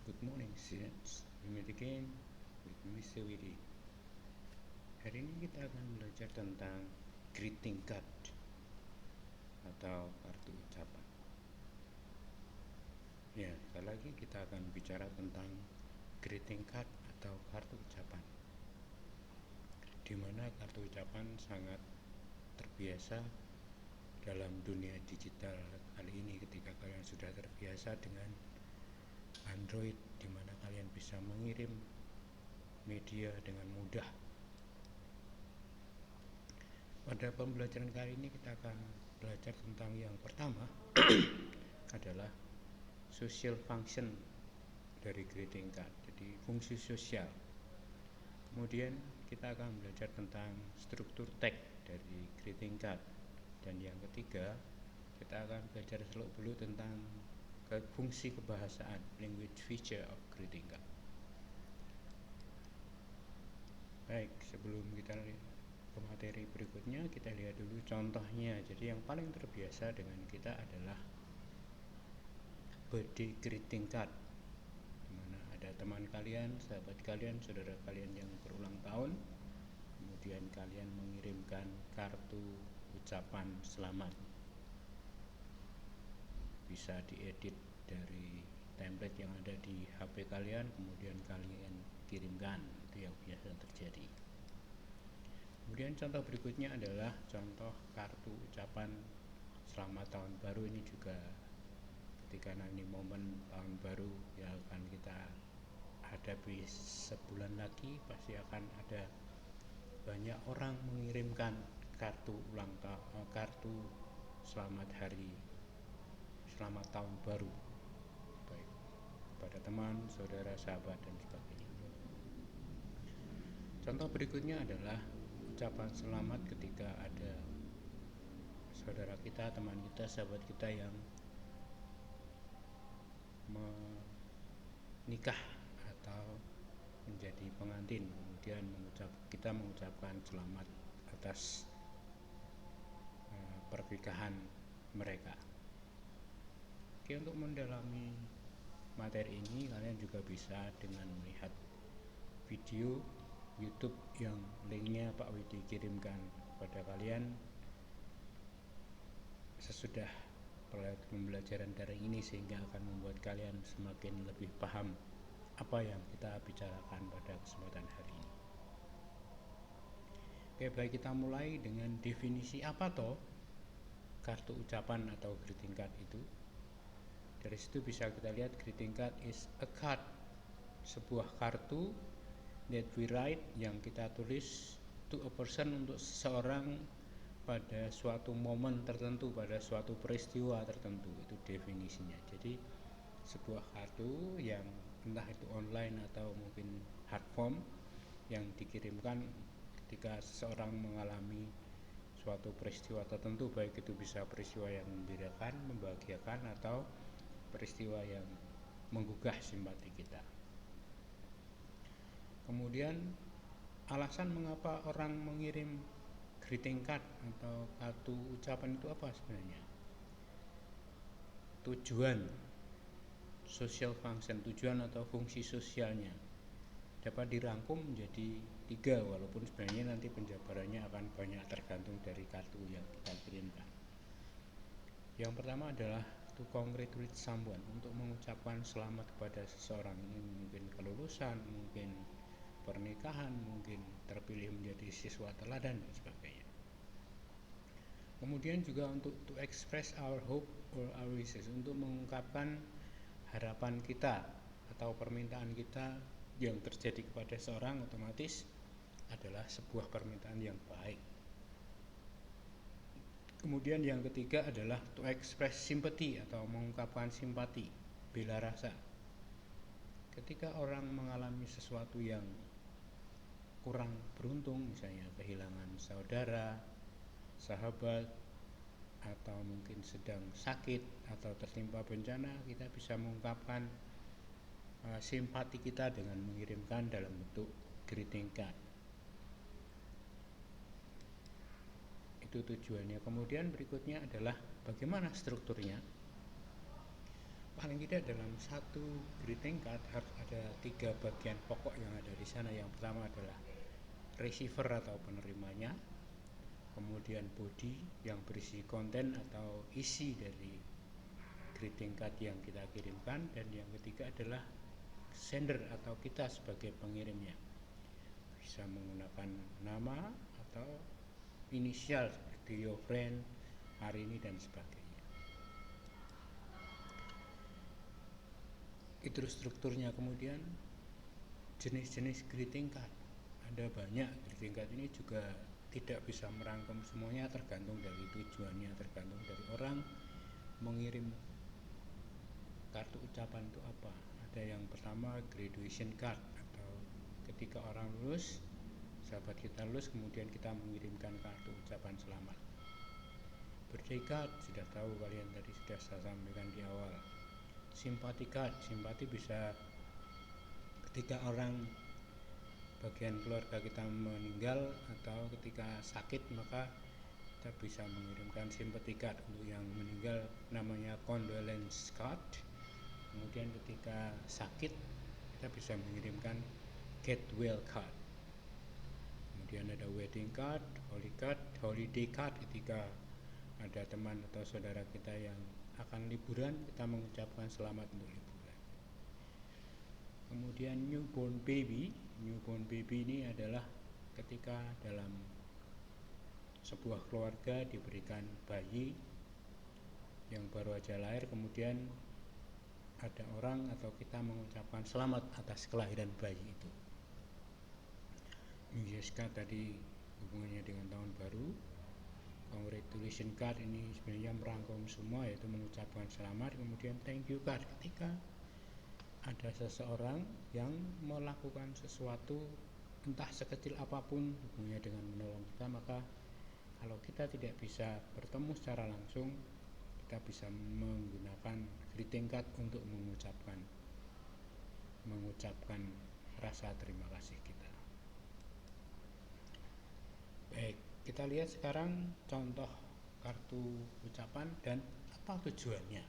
Good morning, students. We meet again with Mr. Widi. Hari ini kita akan belajar tentang greeting card atau kartu ucapan. Ya, sekali lagi kita akan bicara tentang greeting card atau kartu ucapan, di mana kartu ucapan sangat terbiasa dalam dunia digital kali ini ketika kalian sudah terbiasa dengan Android, di mana kalian bisa mengirim media dengan mudah. Pada pembelajaran kali ini kita akan belajar tentang yang pertama adalah social function dari greeting card, jadi fungsi sosial. Kemudian kita akan belajar tentang struktur teks dari greeting card, dan yang ketiga kita akan belajar dulu tentang fungsi kebahasaan, language feature of greeting card. Baik, sebelum kita ke materi berikutnya, kita lihat dulu contohnya. Jadi yang paling terbiasa dengan kita adalah birthday greeting card, dimana ada teman kalian, sahabat kalian, saudara kalian yang berulang tahun, kemudian kalian mengirimkan kartu ucapan selamat. Bisa diedit dari template yang ada di HP kalian, kemudian kalian kirimkan. Itu yang biasa terjadi. Kemudian contoh berikutnya adalah contoh kartu ucapan selamat tahun baru. Ini juga ketika nanti momen tahun baru yang akan kita hadapi sebulan lagi, pasti akan ada banyak orang mengirimkan kartu kartu selamat tahun baru, baik pada teman, saudara, sahabat, dan sebagainya. Contoh berikutnya adalah ucapan selamat ketika ada saudara kita, teman kita, sahabat kita yang menikah atau menjadi pengantin, kemudian kita mengucapkan selamat atas pernikahan mereka. Oke, untuk mendalami materi ini kalian juga bisa dengan melihat video YouTube yang linknya Pak Widi kirimkan kepada kalian sesudah pembelajaran daring ini, sehingga akan membuat kalian semakin lebih paham apa yang kita bicarakan pada kesempatan hari ini. Oke, baik, kita mulai dengan definisi apa toh kartu ucapan atau greeting card itu. Dari situ bisa kita lihat greeting card is a card, sebuah kartu that we write, yang kita tulis to a person, untuk seseorang pada suatu momen tertentu, pada suatu peristiwa tertentu. Itu definisinya. Jadi sebuah kartu yang entah itu online atau mungkin hard form, yang dikirimkan ketika seseorang mengalami suatu peristiwa tertentu, baik itu bisa peristiwa yang membirakan, membahagiakan, atau peristiwa yang menggugah simpati kita. Kemudian alasan mengapa orang mengirim greeting card atau kartu ucapan itu apa sebenarnya? Tujuan social function, tujuan atau fungsi sosialnya dapat dirangkum menjadi 3, walaupun sebenarnya nanti penjabarannya akan banyak tergantung dari kartu yang kita kirimkan. Yang pertama adalah to congratulate someone, untuk mengucapkan selamat kepada seseorang. Ini mungkin kelulusan, mungkin pernikahan, mungkin terpilih menjadi siswa teladan, dan sebagainya. Kemudian juga untuk to express our hope or our wishes, untuk mengungkapkan harapan kita atau permintaan kita yang terjadi kepada seorang, otomatis adalah sebuah permintaan yang baik. Kemudian yang ketiga adalah to express sympathy, atau mengungkapkan simpati, bela rasa. Ketika orang mengalami sesuatu yang kurang beruntung, misalnya kehilangan saudara, sahabat, atau mungkin sedang sakit atau tertimpa bencana, kita bisa mengungkapkan simpati kita dengan mengirimkan dalam bentuk greeting card. Itu tujuannya. Kemudian berikutnya adalah bagaimana strukturnya. paling tidak dalam satu greeting card harus ada 3 bagian pokok yang ada di sana. Yang pertama adalah receiver atau penerimanya, kemudian body yang berisi konten atau isi dari greeting card yang kita kirimkan, dan yang ketiga adalah sender atau kita sebagai pengirimnya. Bisa menggunakan nama atau inisial seperti your friend, hari ini, dan sebagainya. Itu strukturnya. Kemudian jenis-jenis greeting card, ada banyak. Greeting card ini juga tidak bisa merangkum semuanya, tergantung dari tujuannya, tergantung dari orang mengirim kartu ucapan itu apa. Ada yang pertama graduation card, atau ketika orang lulus, sahabat kita lulus, kemudian kita mengirimkan kartu ucapan selamat. Birthday card, sudah tahu kalian, tadi sudah saya sampaikan di awal. Sympathy card, simpati bisa ketika orang bagian keluarga kita meninggal atau ketika sakit, maka kita bisa mengirimkan sympathy card. Untuk yang meninggal namanya condolence card. Kemudian ketika sakit kita bisa mengirimkan get well card. Kemudian ada wedding card, holiday card, ketika ada teman atau saudara kita yang akan liburan, kita mengucapkan selamat untuk liburan. Kemudian newborn baby ini adalah ketika dalam sebuah keluarga diberikan bayi yang baru aja lahir, kemudian ada orang atau kita mengucapkan selamat atas kelahiran bayi itu. New Year's card tadi hubungannya dengan tahun baru. Congratulation card ini sebenarnya merangkum semua, yaitu mengucapkan selamat. Kemudian thank you card, ketika ada seseorang yang melakukan sesuatu entah sekecil apapun hubungannya dengan menolong kita, maka kalau kita tidak bisa bertemu secara langsung, kita bisa menggunakan greeting card untuk mengucapkan rasa terima kasih kita. Baik, kita lihat sekarang contoh kartu ucapan dan apa tujuannya.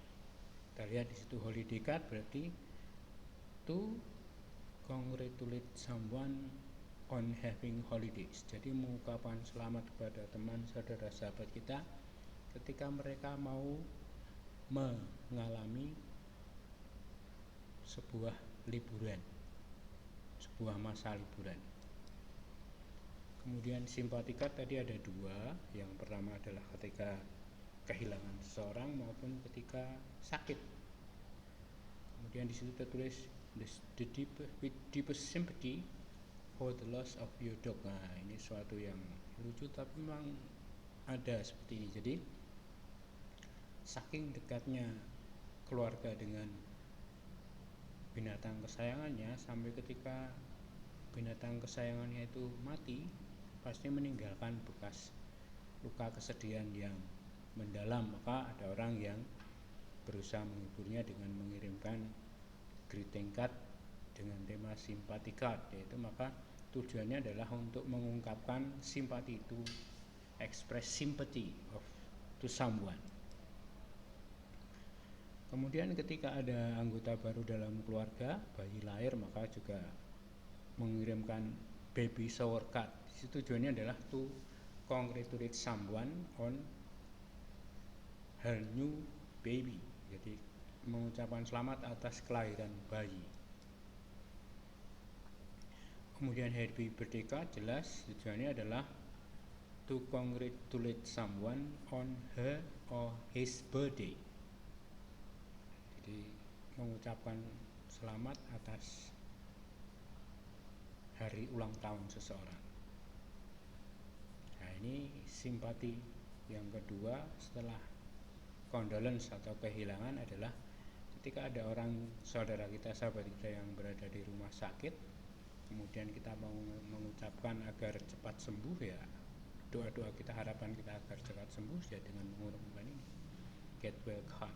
Kita lihat di situ holiday card, berarti to congratulate someone on having holidays. Jadi mengucapkan selamat kepada teman, saudara, sahabat kita ketika mereka mau mengalami sebuah liburan, sebuah masa liburan. Kemudian sympathy card tadi ada 2. Yang pertama adalah ketika kehilangan seseorang maupun ketika sakit. Kemudian di situ tertulis the deepest sympathy for the loss of your dog. Nah, ini suatu yang lucu tapi memang ada seperti ini. Jadi saking dekatnya keluarga dengan binatang kesayangannya, sampai ketika binatang kesayangannya itu mati, pasti meninggalkan bekas luka kesedihan yang mendalam. Maka ada orang yang berusaha menghiburnya dengan mengirimkan greeting card dengan tema sympathy card, yaitu maka tujuannya adalah untuk mengungkapkan simpati, itu express sympathy to someone. Kemudian ketika ada anggota baru dalam keluarga, bayi lahir, maka juga mengirimkan baby shower card. Tujuannya adalah to congratulate someone on her new baby, jadi mengucapkan selamat atas kelahiran bayi. Kemudian happy birthday card, jelas tujuannya adalah to congratulate someone on her or his birthday, jadi mengucapkan selamat atas hari ulang tahun seseorang. Nah, ini simpati. Yang kedua setelah condolence atau kehilangan adalah ketika ada orang saudara kita, sahabat kita yang berada di rumah sakit, kemudian kita mau mengucapkan agar cepat sembuh, ya doa-doa kita, harapan kita agar cepat sembuh, ya dengan mengurungkan ini get well card,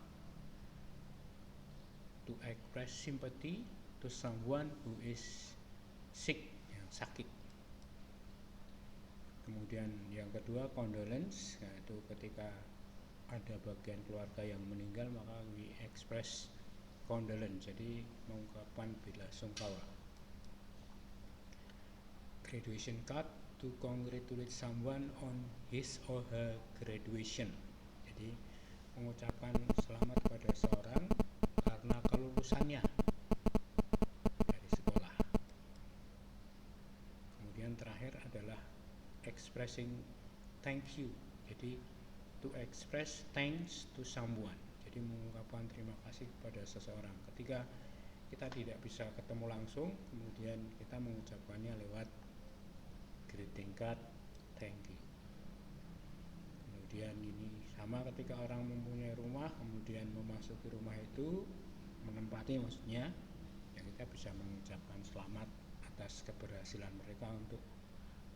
to express sympathy to someone who is sick, yang sakit. Kemudian yang kedua condolence, yaitu ketika ada bagian keluarga yang meninggal, maka we express condolence, jadi mengungkapkan bela sungkawa. Graduation card, to congratulate someone on his or her graduation, jadi mengucapkan selamat kepada seorang karena kelulusannya dari sekolah. Kemudian terakhir adalah expressing thank you, jadi to express thanks to someone, jadi mengungkapkan terima kasih kepada seseorang. Ketika kita tidak bisa ketemu langsung, kemudian kita mengucapkannya lewat greeting card, thank you. Kemudian ini sama ketika orang mempunyai rumah, kemudian memasuki rumah itu, menempati maksudnya, ya kita bisa mengucapkan selamat atas keberhasilan mereka untuk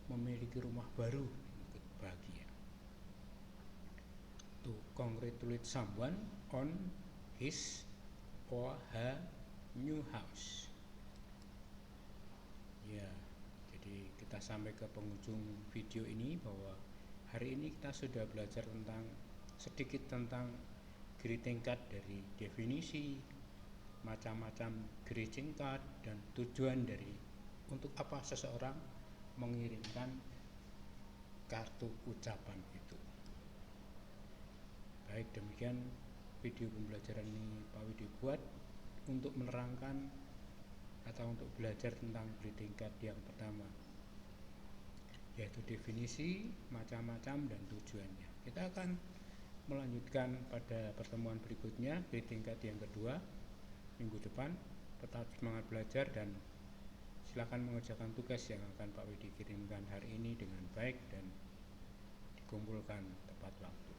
memiliki rumah baru, ikut bahagia. To congratulate someone on his or her new house. Ya, jadi kita sampai ke penghujung video ini, bahwa hari ini kita sudah belajar sedikit tentang greeting card, dari definisi, macam-macam greeting card, dan tujuan dari untuk apa seseorang mengirimkan kartu ucapan itu. Baik, demikian video pembelajaran ini Pak Widi buat untuk menerangkan atau untuk belajar tentang greeting card yang pertama, yaitu definisi, macam-macam, dan tujuannya. Kita akan melanjutkan pada pertemuan berikutnya, greeting card yang kedua, minggu depan. Tetap semangat belajar dan silakan mengerjakan tugas yang akan Pak Widi kirimkan hari ini dengan baik dan dikumpulkan tepat waktu.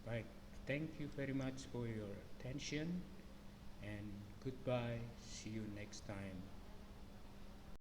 Baik, thank you very much for your attention and goodbye, see you next time.